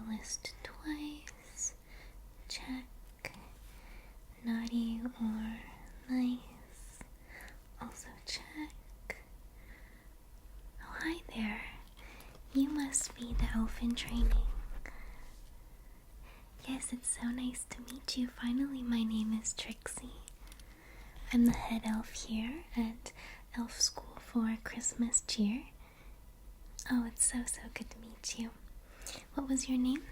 list twice. Check. Naughty or nice. Also check. Oh, hi there. You must be the elf in training. Yes, it's so nice to meet you. Finally, my name is Trixie. I'm the head elf here at Elf School for Christmas Cheer. Oh, it's so good to meet you. What was your name?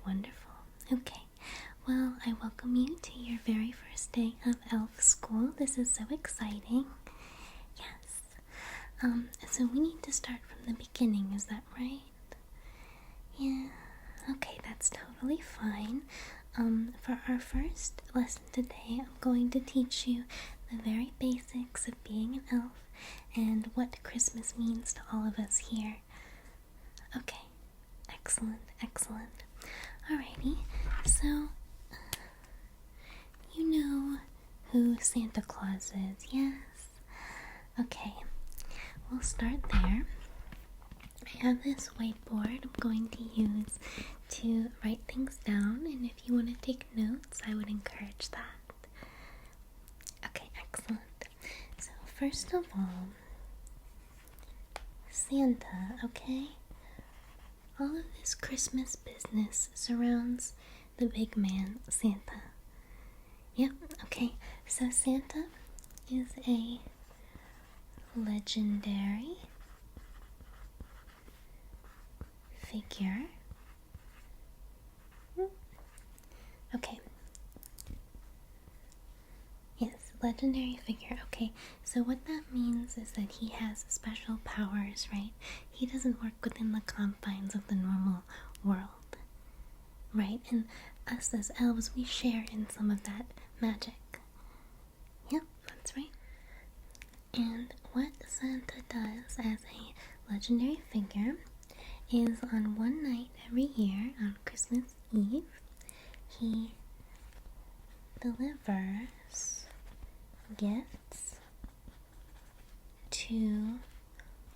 Wonderful. Okay. Well, I welcome you to your very first day of Elf School. This is so exciting. Yes. So we need to start from the beginning, is that right? Yeah. Okay, that's totally fine. For our first lesson today, I'm going to teach you the very basics of being an elf and what Christmas means to all of us here. Okay, excellent. Alrighty, so you know who Santa Claus is, yes? Okay, we'll start there. I have this whiteboard I'm going to use to write things down, and if you want to take notes, I would encourage that. Okay, excellent. So first of all, Santa, okay? All of this Christmas business surrounds the big man, Santa. Yep, okay. So Santa is a legendary figure. Okay. Yes, legendary figure. Okay, so what that means is that he has special powers, right? He doesn't work within the confines of the normal world, right? And us as elves, we share in some of that magic. Yep, that's right. And what Santa does as a legendary figure is on one night every year, on Christmas Eve, he delivers gifts to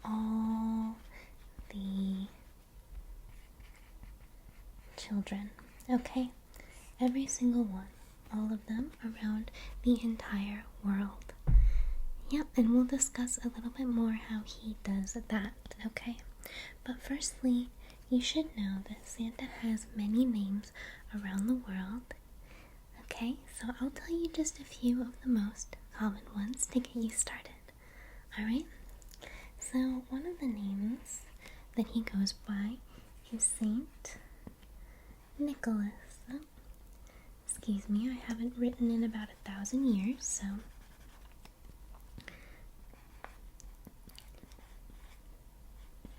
all the children, okay? Every single one, all of them around the entire world. Yep, and we'll discuss a little bit more how he does that, okay? But firstly, you should know that Santa has many names around the world. Okay, so I'll tell you just a few of the most common ones to get you started. Alright? So, one of the names that he goes by is Saint Nicholas. Oh, excuse me, I haven't written in about 1,000 years, so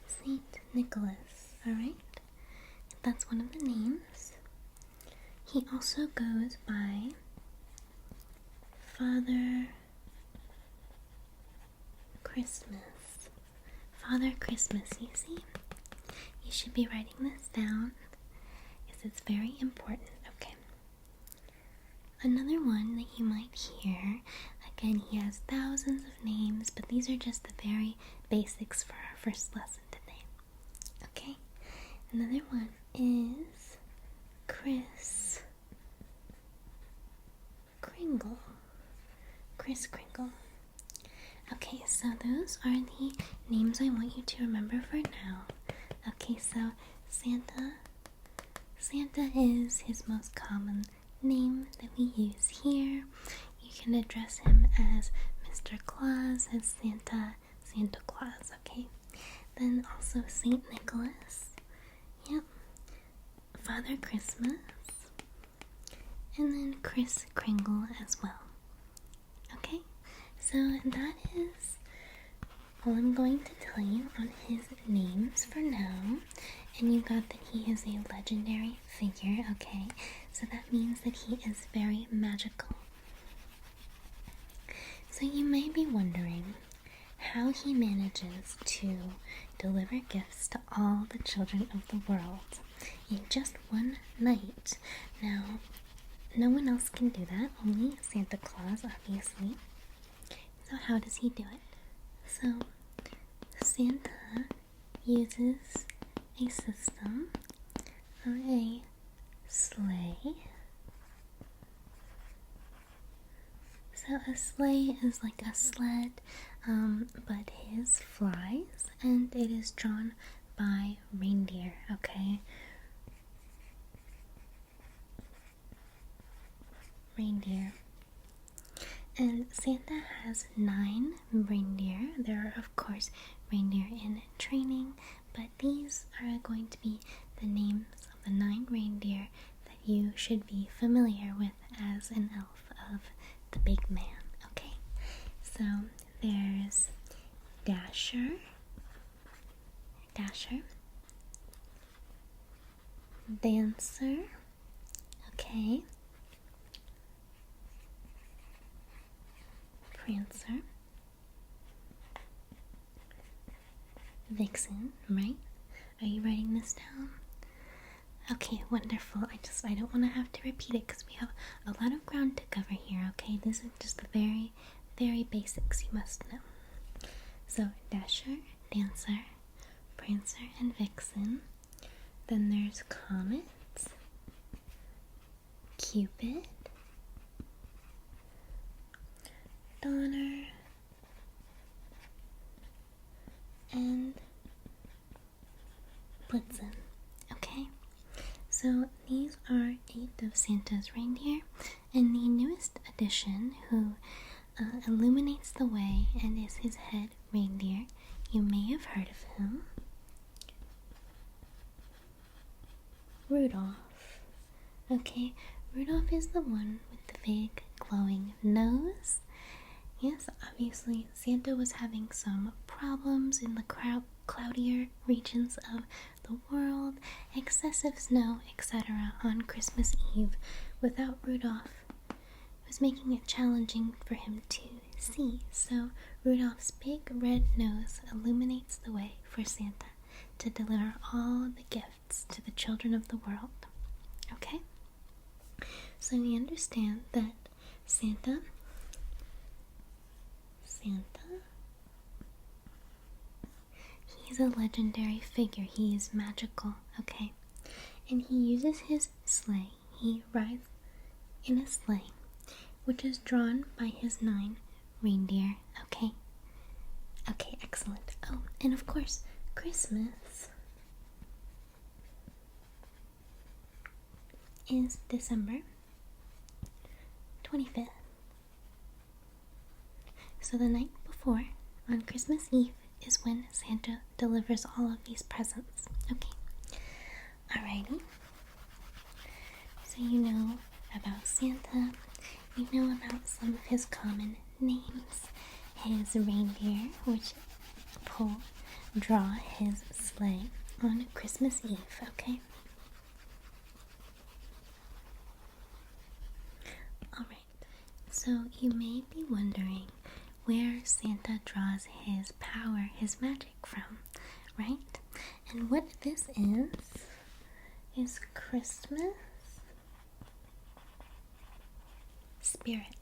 Saint Nicholas, alright? That's one of the names. He also goes by Father Christmas. Father Christmas, you see? You should be writing this down because it's very important, okay? Another one that you might hear, again, he has thousands of names, but these are just the very basics for our first lesson today, okay? Another one is Kris Kringle. Kris Kringle. Okay, so those are the names I want you to remember for now. Okay, so Santa is his most common name that we use here. You can address him as Mr. Claus, as Santa Claus, okay? Then also Saint Nicholas. Yep. Father Christmas. And then Kris Kringle as well. Okay? So that is all I'm going to tell you on his names for now. And you got that he is a legendary figure, okay? So that means that he is very magical. So you may be wondering how he manages to deliver gifts to all the children of the world in just one night. Now, no one else can do that, only Santa Claus, obviously. So how does he do it? So, Santa uses a system of a sleigh. So a sleigh is like a sled, but his flies, and it is drawn by reindeer, okay? Reindeer. And Santa has 9 reindeer. There are, of course, reindeer in training, but these are going to be the names of the 9 reindeer that you should be familiar with as an elf of the big man, okay? So there's Dasher, Dancer, okay, Prancer, Vixen, right? Are you writing this down? Okay, wonderful. I don't want to have to repeat it because we have a lot of ground to cover here, okay? This is just the very, very basics you must know. So, Dasher, Dancer, Prancer, and Vixen. Then there's Comet, Cupid, Donner, and Blitzen, okay? So these are 8 of Santa's reindeer, and the newest addition who illuminates the way and is his head reindeer, you may have heard of him, Rudolph. Okay, Rudolph is the one with the big glowing nose. Yes, obviously Santa was having some problems in the cloudier regions of the world, excessive snow, etc. on Christmas Eve without Rudolph. It was making it challenging for him to see, so Rudolph's big red nose illuminates the way for Santa to deliver all the gifts to the children of the world. Okay? So we understand that Santa, he's a legendary figure. He is magical, okay? And he uses his sleigh. He rides in a sleigh, which is drawn by his 9 reindeer, okay? Okay, excellent. Oh, and of course, Christmas is December 25th. So the night before, on Christmas Eve, is when Santa delivers all of these presents. Okay. Alrighty. So you know about Santa. You know about some of his common names. His reindeer, which draw his sleigh on Christmas Eve. Okay. Alright. So you may be wondering where Santa draws his power, his magic from, right? And what this is Christmas spirit.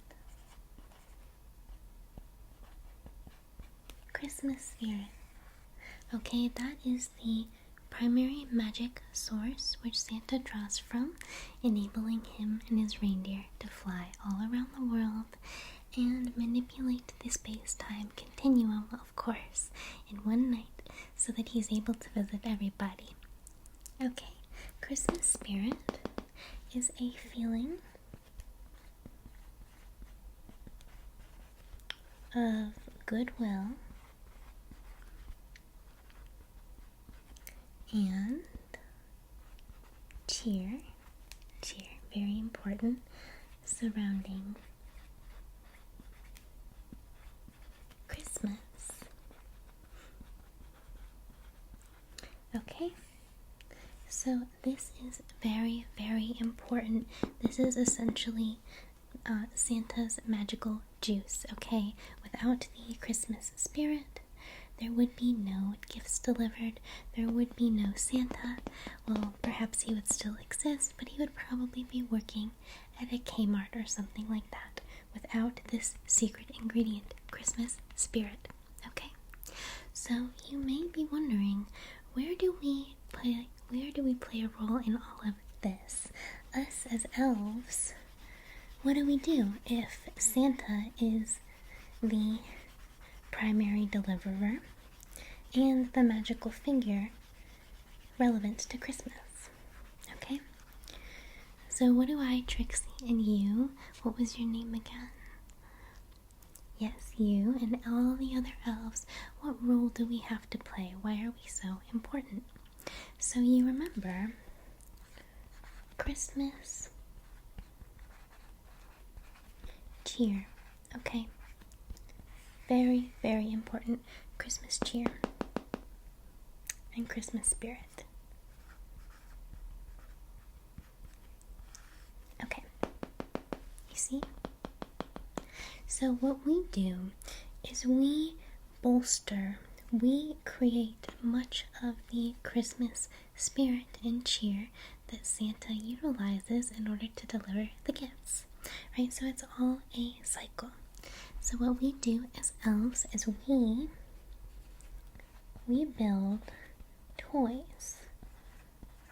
Christmas spirit. Okay, that is the primary magic source which Santa draws from, enabling him and his reindeer to fly all around the world and manipulate the space-time continuum, of course, in one night so that he's able to visit everybody. Okay, Christmas spirit is a feeling of goodwill and cheer, very important, surrounding Christmas. Okay, so this is very, very important. This is essentially Santa's magical juice, okay? Without the Christmas spirit, there would be no gifts delivered, there would be no Santa. Well, perhaps he would still exist, but he would probably be working at a Kmart or something like that without this secret ingredient, Christmas spirit, okay? So you may be wondering, where do we do we play a role in all of this? Us as elves, what do we do if Santa is the primary deliverer and the magical figure relevant to Christmas? Okay? So what do I, Trixie, and you, what was your name again? Yes, you and all the other elves, what role do we have to play? Why are we so important? So you remember Christmas cheer, okay? Very, very important. Christmas cheer and Christmas spirit. Okay, you see? So what we do is we create much of the Christmas spirit and cheer that Santa utilizes in order to deliver the gifts, right? So it's all a cycle. So what we do as elves is we build toys,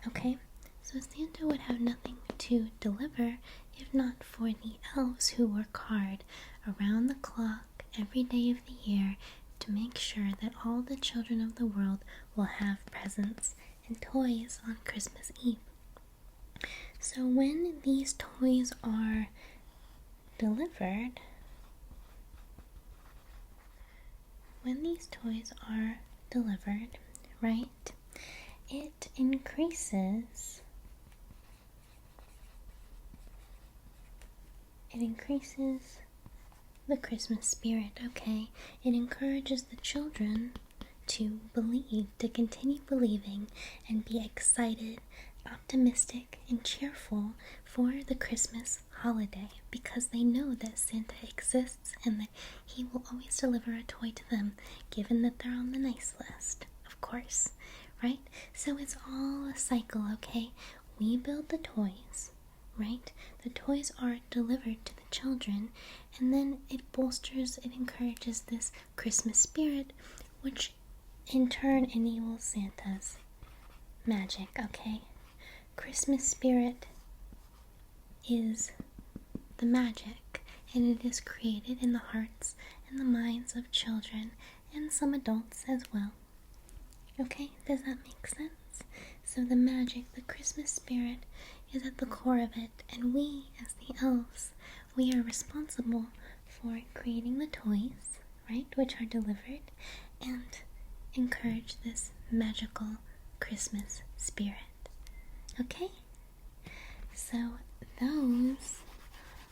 okay? So Santa would have nothing to deliver if not for the elves who work hard around the clock every day of the year to make sure that all the children of the world will have presents and toys on Christmas Eve. So when these toys are delivered, right, it increases the Christmas spirit, okay? It encourages the children to believe, to continue believing, and be excited, optimistic, and cheerful for the Christmas holiday because they know that Santa exists and that he will always deliver a toy to them, given that they're on the nice list, of course, right? So it's all a cycle, okay? We build the toys, right? The toys are delivered to the children, and then it encourages this Christmas spirit, which in turn enables Santa's magic, okay? Christmas spirit is the magic, and it is created in the hearts and the minds of children and some adults as well. Okay, does that make sense? So the magic, the Christmas spirit, is at the core of it, and we, as the elves, we are responsible for creating the toys, right, which are delivered, and encourage this magical Christmas spirit. Okay? So those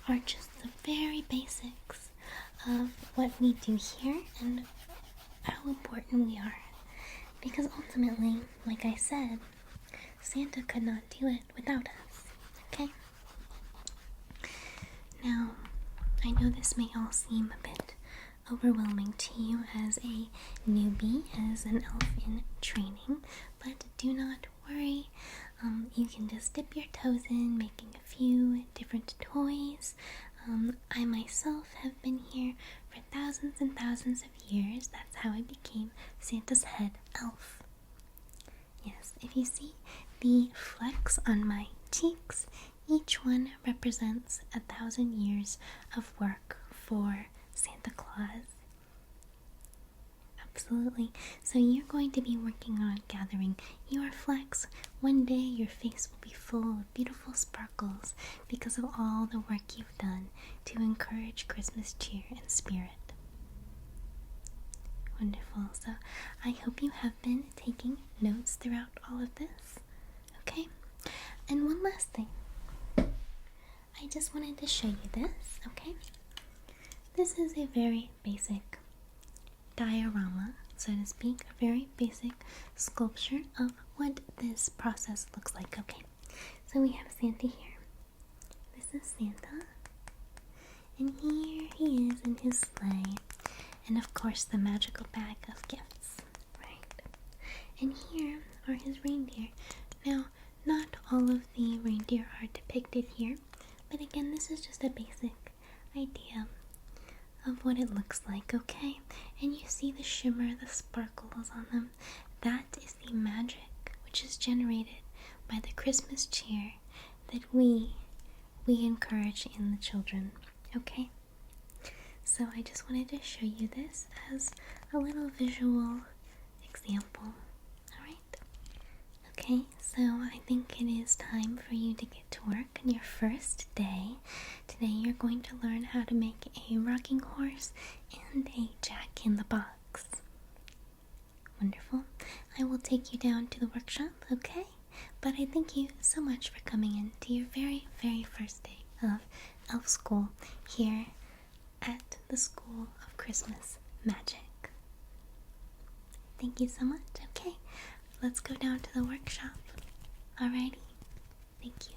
are just the very basics of what we do here and how important we are. Because ultimately, like I said, Santa could not do it without us, okay? Now, I know this may all seem a bit overwhelming to you as a newbie, as an elf in training, but do not worry. You can just dip your toes in, making a few different toys. I myself have been here for thousands and thousands of years. That's how I became Santa's head elf. Yes, if you see the flecks on my cheeks, each one represents 1,000 years of work for Santa Claus. Absolutely. So you're going to be working on gathering your flecks. One day your face will be full of beautiful sparkles because of all the work you've done to encourage Christmas cheer and spirit. Wonderful. So I hope you have been taking notes throughout all of this. Okay? And one last thing. I just wanted to show you this, okay? This is a very basic diorama, so to speak, a very basic sculpture of what this process looks like, okay? So we have Santa here. This is Santa. And here he is in his sleigh. And of course the magical bag of gifts, right? And here are his reindeer. Now, not all of the reindeer are depicted here, but again, this is just a basic idea of what it looks like, okay? And you see the shimmer, the sparkles on them. That is the magic which is generated by the Christmas cheer that we encourage in the children. Okay? So I just wanted to show you this as a little visual example. Alright? Okay, so I think it is time for you to get to work on your first day. Today you're going to learn how to make a rocking horse and a jack-in-the-box. Wonderful. I will take you down to the workshop, okay? But I thank you so much for coming in to your very, very first day of elf school here at the School of Christmas Magic. Thank you so much. Okay, let's go down to the workshop. Alrighty. Thank you.